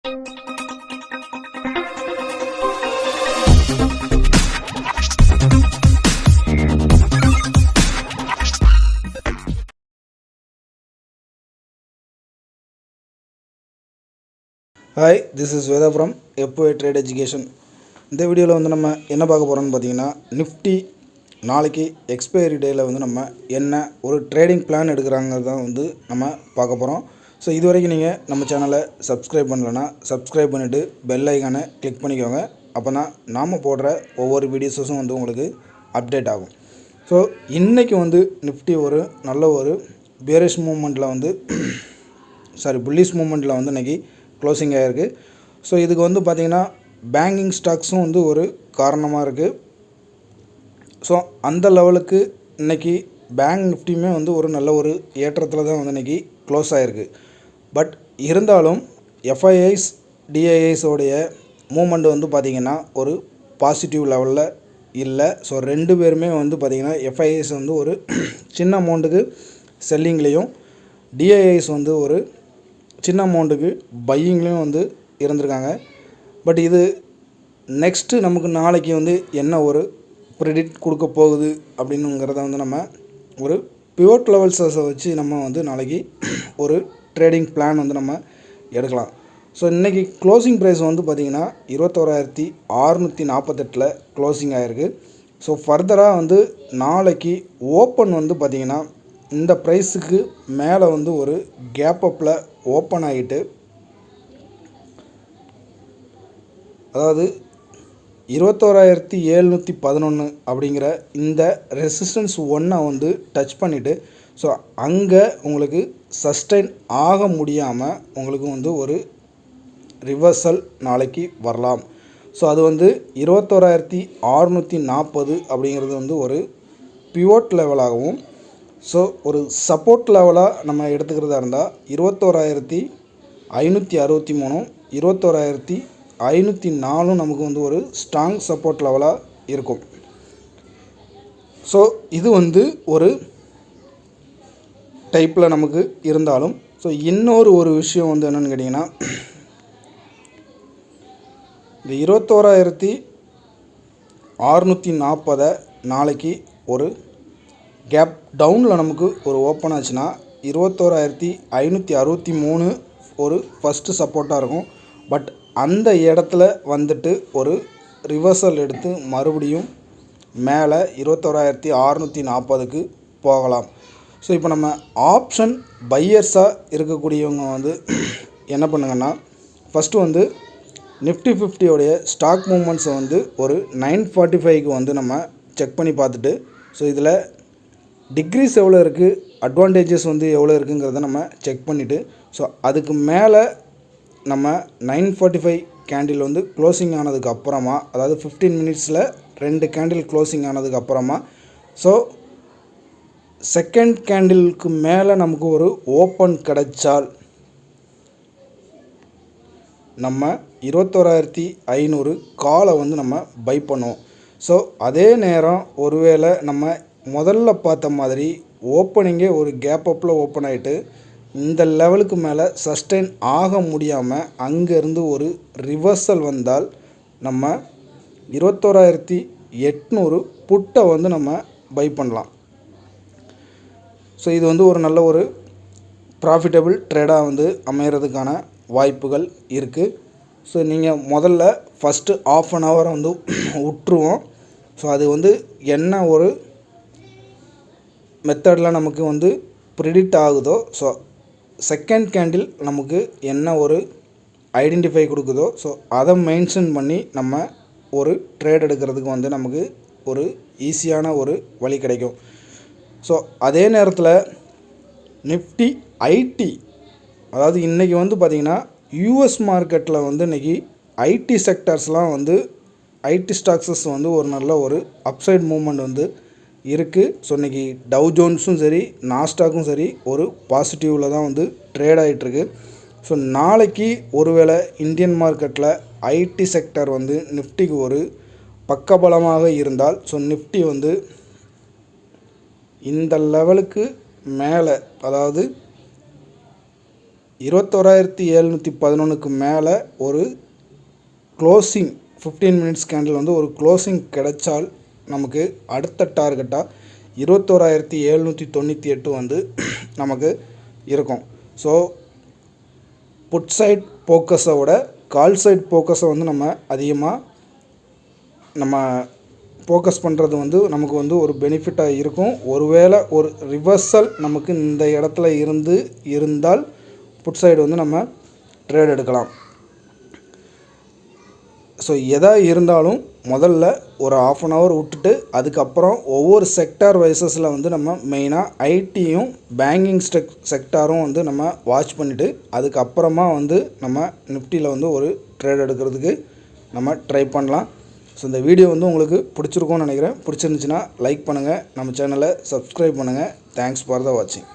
Hi, this is Veda from FOA Trade Education. இந்த வீடியோவில் வந்து நம்ம என்ன பார்க்க போகிறோம்னு பார்த்தீங்கன்னா, நிஃப்டி நாளைக்கு எக்ஸ்பைரி டேயில் வந்து நம்ம என்ன ஒரு ட்ரேடிங் பிளான் எடுக்கிறாங்கிறது தான் வந்து நம்ம பார்க்க போகிறோம். ஸோ இது வரைக்கும் நீங்கள் நம்ம சேனலை சப்ஸ்கிரைப் பண்ணலைன்னா சப்ஸ்கிரைப் பண்ணிவிட்டு பெல் ஐக்கானை கிளிக் பண்ணிக்கோங்க. அப்போ தான் நாம் போடுற ஒவ்வொரு வீடியோஸும் வந்து உங்களுக்கு அப்டேட் ஆகும். ஸோ இன்றைக்கி வந்து நிஃப்டி ஒரு நல்ல ஒரு பேரிஷ் மூமெண்ட்டில் வந்து புல்லிஷ் மூமெண்ட்டில் வந்து இன்றைக்கி க்ளோசிங் ஆகிருக்கு. ஸோ இதுக்கு வந்து பார்த்திங்கன்னா பேங்கிங் ஸ்டாக்ஸும் வந்து ஒரு காரணமாக இருக்குது. ஸோ அந்த லெவலுக்கு இன்றைக்கி பேங்க் நிஃப்டியுமே வந்து ஒரு நல்ல ஒரு ஏற்றத்தில் தான் வந்து இன்றைக்கி க்ளோஸ் ஆகிருக்கு. பட் இருந்தாலும் எஃப்ஐஐஸ் டிஐஐஸோடைய மூமெண்ட் வந்து பார்த்திங்கன்னா ஒரு பாசிட்டிவ் லெவலில் இல்லை. ஸோ ரெண்டு பேருமே வந்து பார்த்திங்கன்னா எஃப்ஐஐஸ் வந்து ஒரு சின்ன அமௌண்ட்டுக்கு செல்லிங்லேயும், டிஐஐஸ் வந்து ஒரு சின்ன அமௌண்ட்டுக்கு பையிங்லேயும் வந்து இருந்திருக்காங்க. பட் இது நெக்ஸ்ட்டு நமக்கு நாளைக்கு வந்து என்ன ஒரு ப்ரெடிக்ட் கொடுக்க போகுது அப்படின்னுங்கிறத வந்து நம்ம ஒரு பிவோட் லெவல்ஸை வச்சு நம்ம வந்து நாளைக்கு ஒரு ட்ரேடிங் பிளான் வந்து நம்ம எடுக்கலாம். ஸோ இன்றைக்கி க்ளோசிங் ப்ரைஸ் வந்து பார்த்திங்கன்னா 21,648 க்ளோசிங் ஆகிருக்கு. ஸோ ஃபர்தராக வந்து நாளைக்கு ஓப்பன் வந்து பார்த்திங்கன்னா இந்த ப்ரைஸுக்கு மேலே வந்து ஒரு கேப் அப்பில் ஓப்பன் ஆகிட்டு, அதாவது 21,711 அப்படிங்கிற இந்த ரெசிஸ்டன்ஸ் 1 வந்து டச் பண்ணிவிட்டு, ஸோ அங்கே உங்களுக்கு சஸ்டைன் ஆக முடியாமல் உங்களுக்கு வந்து ஒரு ரிவர்சல் நாளைக்கு வரலாம். ஸோ அது வந்து 21,640 அப்படிங்கிறது வந்து ஒரு பிவோட் லெவலாகவும், ஸோ ஒரு சப்போர்ட் லெவலாக நம்ம எடுத்துக்கிறதா இருந்தால் 21,563, 21,504 நமக்கு வந்து ஒரு ஸ்ட்ராங் சப்போர்ட் லெவலாக இருக்கும். ஸோ இது வந்து ஒரு டைப்பில் நமக்கு இருந்தாலும், ஸோ இன்னொரு ஒரு விஷயம் வந்து என்னென்னு கேட்டிங்கன்னா, இந்த 21,640 நாளைக்கு ஒரு கேப் டவுனில் நமக்கு ஒரு ஓப்பன் ஆச்சுன்னா 21,563 ஒரு ஃபஸ்ட்டு சப்போர்ட்டாக இருக்கும். பட் அந்த இடத்துல வந்துட்டு ஒரு ரிவர்சல் எடுத்து மறுபடியும் மேலே 21,640க்கு போகலாம். ஸோ இப்போ நம்ம ஆப்ஷன் பையர்ஸாக இருக்கக்கூடியவங்க வந்து என்ன பண்ணுங்கன்னா, ஃபஸ்ட்டு வந்து நிஃப்டி 50 ஸ்டாக் மூமெண்ட்ஸை வந்து ஒரு 945க்கு வந்து நம்ம செக் பண்ணி பார்த்துட்டு, ஸோ இதில் டிக்ரீஸ் எவ்வளோ இருக்குது, அட்வான்டேஜஸ் வந்து எவ்வளோ இருக்குங்கிறத நம்ம செக் பண்ணிவிட்டு, ஸோ அதுக்கு மேலே நம்ம 945 கேண்டில் வந்து க்ளோசிங் ஆனதுக்கு அப்புறமா, அதாவது 15 மினிட்ஸில் 2 கேண்டில் க்ளோசிங் ஆனதுக்கு அப்புறமா, ஸோ செகண்ட் கேண்டிலுக்கு மேலே நமக்கு ஒரு ஓப்பன் கிடைச்சால் நம்ம 21,500 காலை வந்து நம்ம பை பண்ணுவோம். ஸோ அதே நேரம் ஒருவேளை நம்ம முதல்ல பார்த்த மாதிரி ஓப்பனிங்கே ஒரு கேப் அப்பில் ஓப்பன் ஆகிட்டு இந்த லெவலுக்கு மேலே சஸ்டெயின் ஆக முடியாமல் அங்கேருந்து ஒரு ரிவர்சல் வந்தால் நம்ம 21,800 புட்டை வந்து நம்ம பை பண்ணலாம். ஸோ இது வந்து ஒரு நல்ல ஒரு ப்ராஃபிட்டபிள் ட்ரேடாக வந்து அமைகிறதுக்கான வாய்ப்புகள் இருக்குது. ஸோ நீங்கள் முதல்ல ஃபஸ்ட்டு ½ அன் ஹவர் வந்து விட்டுருவோம். ஸோ அது வந்து என்ன ஒரு மெத்தடில் நமக்கு வந்து ப்ரிடிக்ட் ஆகுதோ, ஸோ செகண்ட் கேண்டில் நமக்கு என்ன ஒரு ஐடென்டிஃபை கொடுக்குதோ, ஸோ அதை மென்ஷன் பண்ணி நம்ம ஒரு ட்ரேட் எடுக்கிறதுக்கு வந்து நமக்கு ஒரு ஈஸியான ஒரு வழி கிடைக்கும். ஸோ அதே நேரத்தில் நிஃப்டி ஐடி, அதாவது இன்றைக்கி வந்து பார்த்திங்கன்னா யூஎஸ் மார்க்கெட்டில் வந்து இன்றைக்கி ஐடி செக்டர்ஸ்லாம் வந்து ஐடி ஸ்டாக்ஸஸ் வந்து ஒரு நல்ல ஒரு அப்சைட் மூமெண்ட் வந்து இருக்குது. ஸோ இன்றைக்கி டவ் ஜோன்ஸும் சரி, நாஸ்டாக்கும் சரி ஒரு பாசிட்டிவில் தான் வந்து ட்ரேட் ஆகிட்டுருக்கு. ஸோ நாளைக்கு ஒருவேளை இந்தியன் மார்க்கெட்டில் ஐடி செக்டர் வந்து நிஃப்டிக்கு ஒரு பக்கபலமாக இருந்தால், ஸோ நிஃப்டி வந்து இந்த லெவலுக்கு மேலே, அதாவது 21,711க்கு மேலே ஒரு க்ளோசிங் 15 மினிட்ஸ் கேண்டில் வந்து ஒரு க்ளோசிங் கிடைச்சால் நமக்கு அடுத்த டார்கெட்டாக 21,798 வந்து நமக்கு இருக்கும். ஸோ புட் சைட் ஃபோக்கஸை விட கால் சைட் ஃபோக்கஸை வந்து நம்ம அதிகமாக ஃபோக்கஸ் பண்ணுறது வந்து நமக்கு வந்து ஒரு பெனிஃபிட்டாக இருக்கும். ஒருவேளை ஒரு ரிவர்சல் நமக்கு இந்த இடத்துல இருந்தால் புட் சைடு வந்து நம்ம ட்ரேட் எடுக்கலாம். ஸோ எதாக இருந்தாலும் முதல்ல ஒரு 1/2 hour விட்டுட்டு அதுக்கப்புறம் ஒவ்வொரு செக்டார் வைசஸில் வந்து நம்ம மெயினாக ஐடியும் பேங்கிங் செக்டாரும் வந்து நம்ம வாட்ச் பண்ணிவிட்டு அதுக்கப்புறமா வந்து நம்ம நிஃப்டியில் வந்து ஒரு ட்ரேட் எடுக்கிறதுக்கு நம்ம ட்ரை பண்ணலாம். ஸோ இந்த வீடியோ வந்து உங்களுக்கு பிடிச்சிருக்கும்னு நினைக்கிறேன். பிடிச்சிருந்துச்சின்னா லைக் பண்ணுங்கள், நம்ம சேனலை சப்ஸ்கிரைப் பண்ணுங்கள். தேங்க்ஸ் ஃபார் த வாட்சிங்.